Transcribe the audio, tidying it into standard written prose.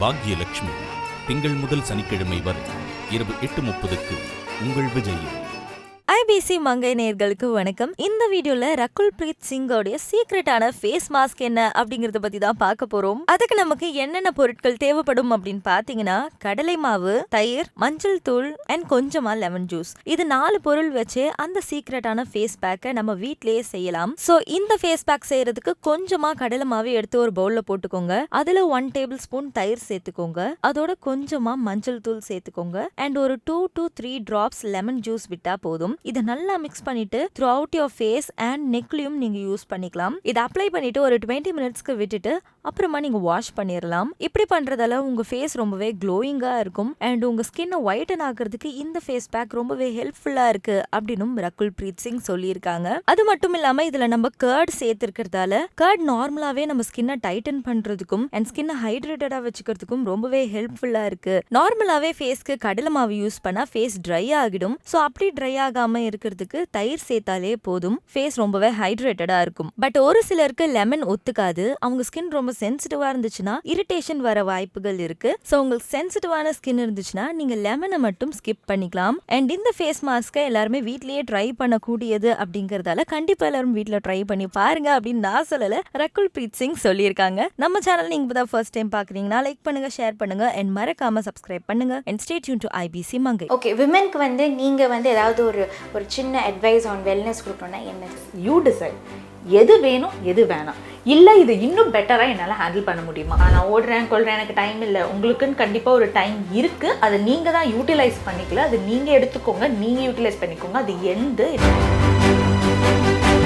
பாக்யலட்சுமி திங்கள் முதல் சனிக்கிழமை வரை இரவு 8:30க்கு உங்கள் விஜயில். IBC மங்கை நேயர்களுக்கு வணக்கம். இந்த வீடியோல ரகுல் பிரீத் சிங்கோடைய சீக்ரெட்டான ஃபேஸ் மாஸ்க் என்ன அப்படிங்கறத பத்தி தான் பார்க்க போறோம். அதுக்கு நமக்கு என்னென்ன பொருட்கள் தேவைப்படும் அப்படின்னு பாத்தீங்கன்னா, கடலை மாவு, தயிர், மஞ்சள் தூள் அண்ட் கொஞ்சமா லெமன் ஜூஸ். இது 4 பொருள் வச்சு அந்த சீக்ரெட்டான ஃபேஸ் பேக்கை நம்ம வீட்லயே செய்யலாம். சோ இந்த ஃபேஸ் பேக் செய்யறதுக்கு கொஞ்சமா கடலை மாவு எடுத்து ஒரு பவுல்ல போட்டுக்கோங்க. அதுல 1 டேபிள் ஸ்பூன் தயிர் சேர்த்துக்கோங்க. அதோட கொஞ்சமா மஞ்சள் தூள் சேர்த்துக்கோங்க அண்ட் ஒரு 2 to 3 drops லெமன் ஜூஸ் விட்டா போதும். இதை நல்லா மிக்ஸ் பண்ணிட்டு throughout your face and நெக்லயும் நீங்க யூஸ் பண்ணிக்கலாம். இதை அப்ளை பண்ணிட்டு ஒரு 20 மினிட்ஸ்க்கு விட்டுட்டு அப்புறமா நீங்க வாஷ் பண்ணிடலாம். இப்படி பண்றதால உங்க ஃபேஸ் ரொம்பவே க்ளோயிங்கா இருக்கும் அண்ட் உங்க ஸ்கின்னை ஒயிட்டன் ஆக்குறதுக்கு இந்த ஃபேஸ் பேக் ரொம்பவே ஹெல்ப்ஃபுல்லா இருக்கு அப்படின்னு ரகுல் பிரீத் சிங் சொல்லியிருக்காங்க. அது மட்டும் இல்லாம இதுல நம்ம கர்ட் சேர்த்திருக்கிறதால கர்ட் நார்மலாவே நம்ம ஸ்கின்னை டைட்டன் பண்றதுக்கும் அண்ட் ஸ்கின்னை ஹைட்ரேட்டடா வச்சுக்கிறதுக்கும் ரொம்பவே ஹெல்ப்ஃபுல்லா இருக்கு. நார்மலாவே ஃபேஸ்க்கு கடலை மாவு யூஸ் பண்ணா ஃபேஸ் ட்ரை ஆகிடும். சோ அப்படி ட்ரை ஆகாம இருக்கிறதுக்கு தயிர் சேர்த்தாலே போதும், ஃபேஸ் ரொம்பவே ஹைட்ரேட்டடா இருக்கும். பட் ஒரு சிலருக்கு லெமன் ஒத்துக்காது. அவங்க ஸ்கின் ரொம்ப சென்சிட்டிவா இருந்துச்சுன்னா இரிட்டேஷன் வர வாய்ப்புகள் இருக்கு. சோ உங்களுக்கு சென்சிட்டிவான ஸ்கின் இருந்துச்சுன்னா நீங்க லெமனை மட்டும் ஸ்கிப் பண்ணிக்கலாம். அண்ட் இந்த ஃபேஸ் மாஸ்கை எல்லாருமே வீட்லயே ட்ரை பண்ணக்கூடியது அப்படிங்கறதால கண்டிப்பா எல்லாரும் வீட்ல ட்ரை பண்ணி பாருங்க அப்படின்னு நான் சொல்லல, ரகுல் பிரீத் சிங் சொல்லியிருக்காங்க. நம்ம சேனல் நீங்க இப்பதான் ஃபர்ஸ்ட் டைம் பாக்குறீங்கன்னா லைக் பண்ணுங்க, ஷேர் பண்ணுங்க அண்ட் மறக்காம சப்ஸ்கிரைப் பண்ணுங்க and stay tune to IBC Mangai. Okay, விமென்க்கு நீங்க ஏதாவது ஒரு சின்ன அட்வைஸ் ஆன் வெல்னஸ் கொடுக்கணும்னா என்ன? யூ டிசைட் எது வேணும் எது வேணாம். இல்லை இது இன்னும் பெட்டராக என்னால் ஹேண்டில் பண்ண முடியுமா? நான் ஓடுறேன் கொள்றேன், எனக்கு டைம் இல்லை. உங்களுக்குன்னு கண்டிப்பாக ஒரு டைம் இருக்குது. அதை நீங்கள் தான் யூட்டிலைஸ் பண்ணிக்கல. அது நீங்கள் எடுத்துக்கோங்க, நீங்கள் யூட்டிலைஸ் பண்ணிக்கோங்க. அது எந்த